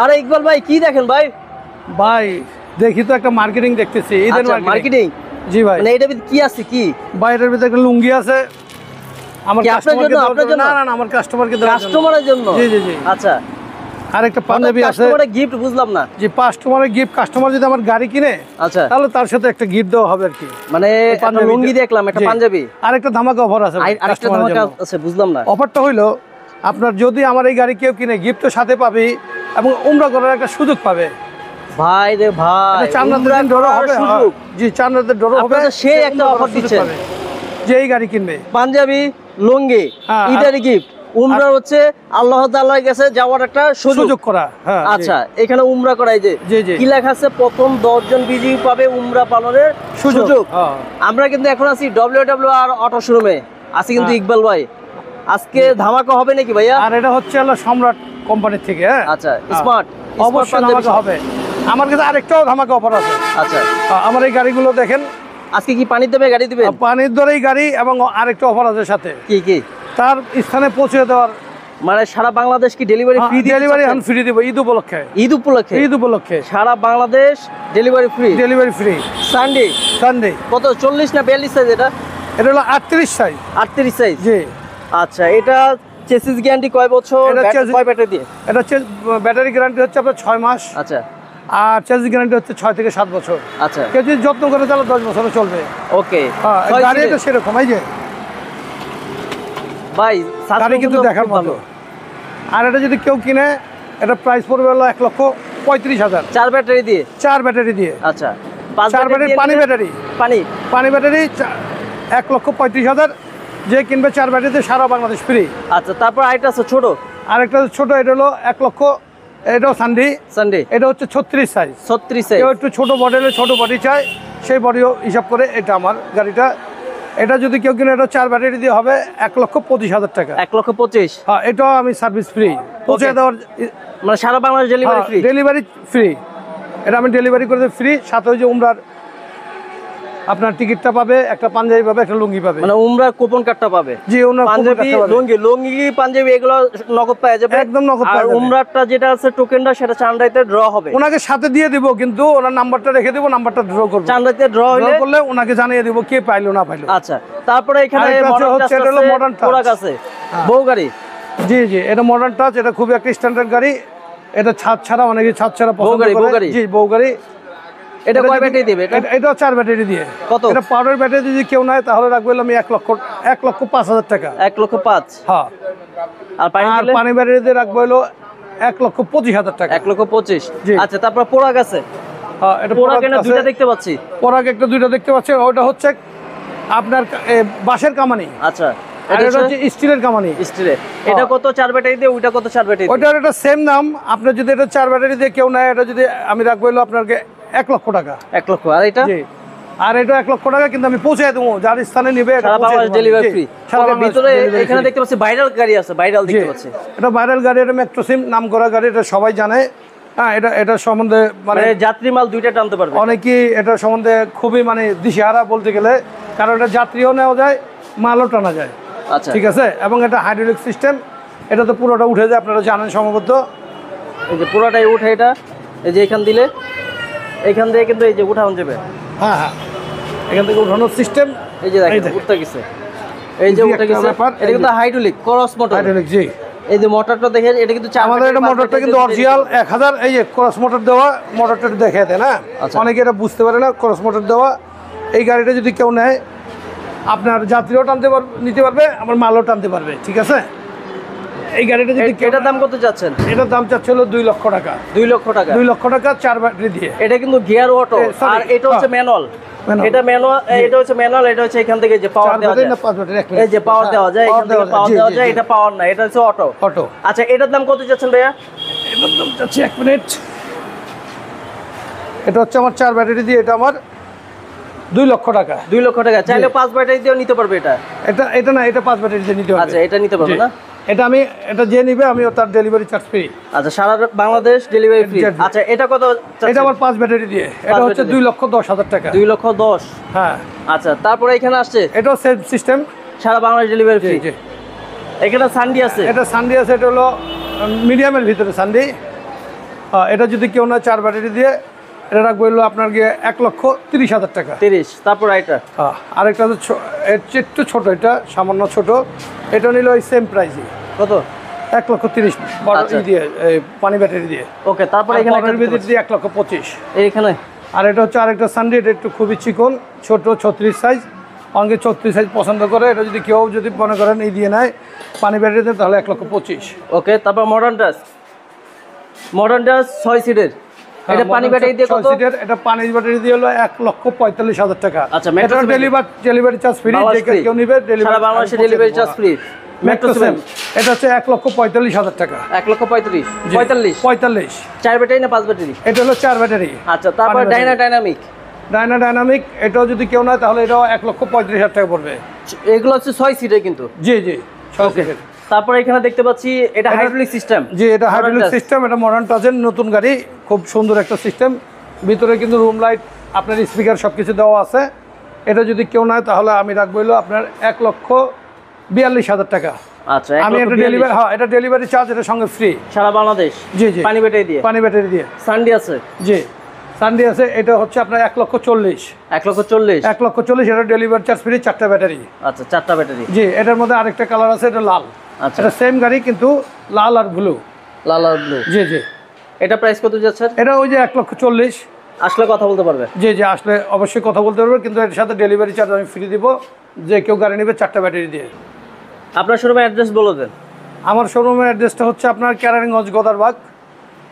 আরে ইকবাল ভাই কি দেখেন ভাই? ভাই দেখি তো একটা মার্কেটিং দেখতেছি, ঈদের মার্কেটিং। জি ভাই, মানে এটা কি আছে? কি বাইরের ভিতরে একটা লুঙ্গি আছে আমার কাস্টমারকে দেওয়ার জন্য? না না না, আমার কাস্টমারকে দেওয়ার জন্য। কাস্টমারের জন্য? জি জি জি। আচ্ছা, আর একটা পাঞ্জাবি আছে। কাস্টমারের গিফট বুঝলাম না। জি, কাস্টমারের গিফট, কাস্টমার যদি আমার গাড়ি কিনে আচ্ছা তাহলে তার সাথে একটা গিফট দেওয়া হবে আর কি। মানে একটা লুঙ্গি দেখলাম, একটা পাঞ্জাবি, আর একটা ধামাকা অফার আছে। আরেকটা ধামাকা আছে, বুঝলাম না। অফারটা হইলো আপনার যদি আমার এই গাড়ি কেউ কিনে গিফটও সাথে পাবে এবং উমরা করার একটা সুযোগ পাবে। ভাই রে ভাই, চান্নাদের ডরো হবে। জি, চান্নাদের ডরো হবে। সেই একটা অফার দিচ্ছে যে এই গাড়ি কিনবে পাঞ্জাবি লুঙ্গি ঈদের গিফট, উমরা হচ্ছে আল্লাহ তাআলার কাছে যাওয়ার একটা সুযোগ করা। আচ্ছা, এখানে উমরা করাই যে কি লেখা আছে, প্রথম 10 জন বিজয়ী পাবে উমরা পালনের সুযোগ। আমরা কিন্তু এখন আছি WWR অটো শোরুমে আছি কিন্তু ইকবাল ভাই, আজকে ধামাকা হবে নাকি ভাইয়া? আর এটা হচ্ছে সম্রাট কোম্পানি থেকে। আচ্ছা, স্মার্ট অবশ্যই ধামাকা হবে। আমার কাছে আরেকটাও ধামাকা অফার আছে। আচ্ছা, আমার এই গাড়িগুলো দেখেন। আজকে কি পানির দামে গাড়ি দিবেন? পানির দরেই গাড়ি, এবং আরেকটা অফার আছে সাথে। কি কি? তার স্থানে পৌঁছে দেওয়ার, মানে সারা বাংলাদেশ কি ডেলিভারি ফ্রি? ডেলিভারি এখন ফ্রি দেব ঈদ উপলক্ষে। ঈদ উপলক্ষে? ঈদ উপলক্ষে সারা Bangladesh delivery free. Delivery free. Sunday Sunday কত? 40 না 42 সাইজ? এটা হলো 38 সাইজ। 38 সাইজ। জি। আচ্ছা, এটা চেসিস গ্যারান্টি কয় বছর? কয় ব্যাটারি দিয়ে? এটা হচ্ছে ব্যাটারি গ্যারান্টি হচ্ছে আপনার 6 মাস। আচ্ছা। আর চেসিস গ্যারান্টি হচ্ছে 6 থেকে 7 বছর। আচ্ছা, কেউ যদি যত্ন করে তাহলে 10 বছরও চলবে। ওকে। গাড়ি তো সেরকম। এই যে ভাই গাড়ি কিন্তু দেখার ভালো। আর এটা যদি কেউ কিনে, এটা প্রাইস পড়বে হলো 1,35,000। 4 ব্যাটারি দিয়ে? 4 ব্যাটারি দিয়ে। আচ্ছা, 4 ব্যাটারি পানি ব্যাটারি। পানি ব্যাটারি 1,35,000। যে কিনবে 4 ব্যাটারিতে সারা বাংলাদেশ ফ্রি। আচ্ছা, তারপর আরেকটা আছে ছোট। আরেকটা ছোট, এটা হলো 1 লক্ষ। এটাও সানডে। এটা হচ্ছে 36 সাইজ। 36 সাইজ। কেউ একটু ছোট মডেলের ছোট বডি চায়, সেই বডিও হিসাব করে এটা আমার গাড়িটা। এটা যদি কেউ কিনে, এটা 4 ব্যাটারি দিয়ে হবে 1,25,000 টাকা। 1,25,000? হ্যাঁ, এটাও আমি সার্ভিস ফ্রি পৌঁছে দেওয়ার, মানে সারা Bangladesh delivery free? Delivery free. এটা আমি ডেলিভারি করে দেব ফ্রি। সাথে ওই যে উমরার আপনার টিকিটটা পাবে, একটা পাঞ্জাবি পাবে, একটা লুঙ্গি পাবে। মানে উমরার কুপন কার্ডটা পাবে। জি, উমরার পাঞ্জাবি লুঙ্গি পাঞ্জাবি এগুলো নগদ পাওয়া যাবে। একদম নগদ। আর উমরারটা যেটা আছে টোকেনটা, সেটা চান্দাইতে ড্র হবে। ওনাকে সাথে দিয়ে দিব, কিন্তু ওনার নাম্বারটা রেখে দিব, নাম্বারটা ড্র করব। চান্দাইতে ড্র করলে ওনাকে জানিয়ে দিব কে পাইলো না পাইলো। আচ্ছা, তারপরে এখানে মডার্ন টাচ আছে, বউ গাড়ি। জি জি, এটা মডার্ন টাচ। এটা খুবই একটা স্ট্যান্ডার্ড গাড়ি। এটা ছাদ ছাড়া, অনেকে ছাদ ছাড়া পছন্দ করে। জি, বউ গাড়ি। এটা কয় ব্যাটারি দিবে? এটা 4 ব্যাটারি দিয়ে। কত? এটা পাউডার ব্যাটারি যদি কেউ নেয় তাহলে রাখবো আমি 1,05,000 টাকা। 1,05,000? হ্যাঁ। আর পানি ব্যাটারি দিয়ে রাখবো হলো 1,25,000 টাকা। 1,25,000। আচ্ছা, তারপর পোড়াক আছে। হ্যাঁ, এটা পোড়াক এনে দুইটা দেখতে পাচ্ছি। পোড়াক একটা দুইটা দেখতে পাচ্ছি। ওটা হচ্ছে আপনার বাঁশের কামানি। আচ্ছা, এটা হচ্ছে স্টিলের কামানি। স্টিলের। এটা কত 4 ব্যাটারি দিয়ে? ওইটা কত 4 ব্যাটারি? ওইটার এটা সেম দাম। আপনি যদি এটা 4 ব্যাটারি দিয়ে কেউ নেয়, এটা যদি আমি রাখবো হলো আপনাকে 1 লক্ষ টাকা। 1 লক্ষ। আর এটা? জি, আর এটা 1 লক্ষ টাকা, কিন্তু আমি পৌঁছে দেবো যার স্থানে নিবে। সারা বাংলাদেশ ডেলিভারি ফ্রি। ভিতরে এখানে দেখতে পাচ্ছি ভাইরাল গাড়ি আছে। ভাইরাল দেখতে পাচ্ছি। এটা ভাইরাল গাড়ি, এটা মেট্রো সিম নাম করা গাড়ি, এটা সবাই জানে। হ্যাঁ, এটা সম্বন্ধে মানে যাত্রী মাল দুইটা টানতে পারবে। অনেকেই এটা সম্বন্ধে খুবই মানে দিশেহারা বলতে গেলে, কারণ এটা যাত্রীও নেওয়া যায়, মালও টানা যায়। আচ্ছা, ঠিক আছে। এবং এটা হাইড্রোলিক সিস্টেম। এটা তো পুরোটা উঠে যায়, আপনারা জানেন সম্ভবত। এই যে পুরোটাই উঠে। এটা এই যে এখান দিলে, এখান থেকে কিন্তু এই যে উঠানো যাবে। হ্যাঁ হ্যাঁ, এখান থেকে উঠানোর সিস্টেম। এই যে দেখেন উঠতে গেছে, এই যে উঠে গেছে। এটা কিন্তু হাইড্রোলিক ক্রস মোটর। হাইড্রোলিক, জি। এই যে মোটরটা দেখেন, এটা কিন্তু আমাদের এটা মোটরটা কিন্তু অরিজিনাল 1000। এই যে ক্রস মোটর দেওয়া, মোটরটা দেখে দেয় না, অনেকে এটা বুঝতে পারে না। ক্রস মোটর দেওয়া এই গাড়িটা যদি কেউ নেয়, আপনার যাত্রীও টানতে নিতে পারবে, আমার মালও টানতে পারবে। ঠিক আছে। এই গাড়িটা যদি, এটার দাম কত চাচ্ছেন? এটার দাম চাচ্ছে হলো 2 লক্ষ টাকা। 2 লক্ষ টাকা? 2 লক্ষ টাকা 4 ব্যাটারি দিয়ে। এটা কিন্তু গিয়ার অটো, আর এটা হচ্ছে ম্যানুয়াল। এটা ম্যানুয়াল, এটা হচ্ছে ম্যানুয়াল। এটা হচ্ছে এখান থেকে যে পাওয়ার দেওয়া যায়, এই যে পাওয়ার দেওয়া যায়, এখান থেকে পাওয়ার দেওয়া যায়। এটা পাওয়ার না, এটা হচ্ছে অটো। অটো। আচ্ছা, এটার দাম কত চাচ্ছেন ভাইয়া? এটার দাম চাচ্ছি 1 মিনিট। এটা হচ্ছে আমার 4 ব্যাটারি দিয়ে, এটা আমার 2 লক্ষ টাকা। 2 লক্ষ টাকা। চাইলে 5 ব্যাটারি দিয়েও নিতে পারবে। এটা না, এটা 5 ব্যাটারি দিয়ে নিতে পারবে। আচ্ছা, এটা নিতে পারবে না? এটা যে নিবে আমি তার ডেলিভারি চার্জ ফ্রি। আচ্ছা, সারা বাংলাদেশ ডেলিভারি ফ্রি। আচ্ছা, এটা কত? এটা আমার 5 ব্যাটারি দিয়ে। এটা হচ্ছে 2,10,000 টাকা। 2,10,000? হ্যাঁ। আচ্ছা, তারপরে এখানে আসছে, এটাও সেম সিস্টেম, সারা বাংলাদেশ ডেলিভারি ফ্রি। এখানে সানডি আছে। এটা সানডি আছে। এটা হলো মিডিয়ামের ভিতরে সানডি। এটা যদি কেউ না 4 ব্যাটারি দিয়ে, এটা রাখবো হলো আপনার গিয়ে 1,30,000 টাকা। 30। তারপর এটা আরেকটা এর চেয়ে একটু ছোট, এটা সামান্য ছোট, এটা নিল ওই সেম প্রাইসই। কত? 1,30,000 দিয়ে পানি ব্যাটারি দিয়ে। ওকে, তারপর এখানে একটা ব্যাটারি দিয়ে 1,25,000 এইখানে। আর এটা হচ্ছে আরেকটা সানডে, এটা একটু খুবই চিকন, ছোট, 36 সাইজ। অনেকে 34 সাইজ পছন্দ করে, এটা যদি কেউ যদি মনে করেন এই দিয়ে নেয় পানি ব্যাটারিতে, তাহলে 1,25,000। ওকে, তারপর মডার্ন টাচ 6 সিটের, এটা পানি ব্যাটারি দিয়ে কত? এটা পানি ব্যাটারি দিয়ে হলো 1,45,000 টাকা। আচ্ছা, এটা ডেলিভারি চার্জ ফ্রি, যে কেউ নিবে সারা বাংলাদেশে ডেলিভারি চার্জ ফ্রি। ম্যাক্সিমাম এটা হচ্ছে 1,45,000 টাকা। 1,35,000 45 4 ব্যাটারি না 5 ব্যাটারি? এটা হলো 4 ব্যাটারি। আচ্ছা, তারপর ডাইনামিক এটাও যদি কেউ নেয় তাহলে এটাও 1,35,000 টাকা পড়বে। এগুলো হচ্ছে 6 সিটের কিন্তু। জি 6 সিটের। তারপর এখানে দেখতে পাচ্ছি এটা হাইড্রোলিক সিস্টেম। জি, এটা হাইড্রোলিক সিস্টেম, এটা মডার্ন টাচের নতুন গাড়ি, খুব সুন্দর একটা সিস্টেম। ভিতরে কিন্তু রুম লাইট, আপনার স্পিকার সবকিছু দেওয়া আছে। এটা যদি কেউ নেয় তাহলে আমি রাখবো হলো আপনার 1,42,000 টাকা। আচ্ছা, আমি এটা ডেলিভারি, এটা ডেলিভারি চার্জ এটা সঙ্গে ফ্রি সারা বাংলাদেশ। জি পানি ব্যাটারি দিয়ে। সানডে আছে? জি, সানডে আছে। এটা হচ্ছে আপনার 1,40,000। 1,40,000 এটা ডেলিভারি চার্জ ফ্রি, 4টা ব্যাটারি। আচ্ছা, 4টা ব্যাটারি। জি, এটার মধ্যে আরেকটা কালার আছে, এটা লাল। আচ্ছা, এটা সেম গাড়ি কিন্তু লাল আর ব্লু। লাল আর ব্লু। জি। এটা প্রাইস কত যাচ্ছে? এটা ওই যে 1,40,000। আসলে কথা বলতে পারবে? জি, আসলে অবশ্যই কথা বলতে পারবে, কিন্তু এর সাথে ডেলিভারি চার্জ আমি ফ্রি দিব, যে কেউ গাড়ি নেবে 4টা ব্যাটারি দিয়ে। আপনার শোরুমের অ্যাড্রেস বলে দেন। আমার শোরুমের অ্যাড্রেসটা হচ্ছে আপনার কেরানীগঞ্জ গদারবাগ।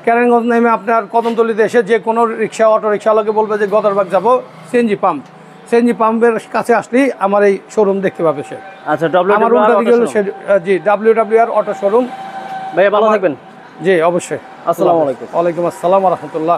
কেরানীগঞ্জ নেমে আপনার কদমতলিতে এসে যে কোনো রিক্সা, অটো রিক্সাওয়ালাকে বলবে যে গদারবাগ যাবো, সিএনজি পাম্পের কাছে আসলেই আমার এই শোরুম দেখতে পাবে সে। আচ্ছা, আমার WWR অটো শোরুম। ভাইয়া ভালো থাকবেন। জি, অবশ্যই। আসসালামু আলাইকুম। ওয়ালাইকুম আসসালাম ওয়া রাহমাতুল্লাহ।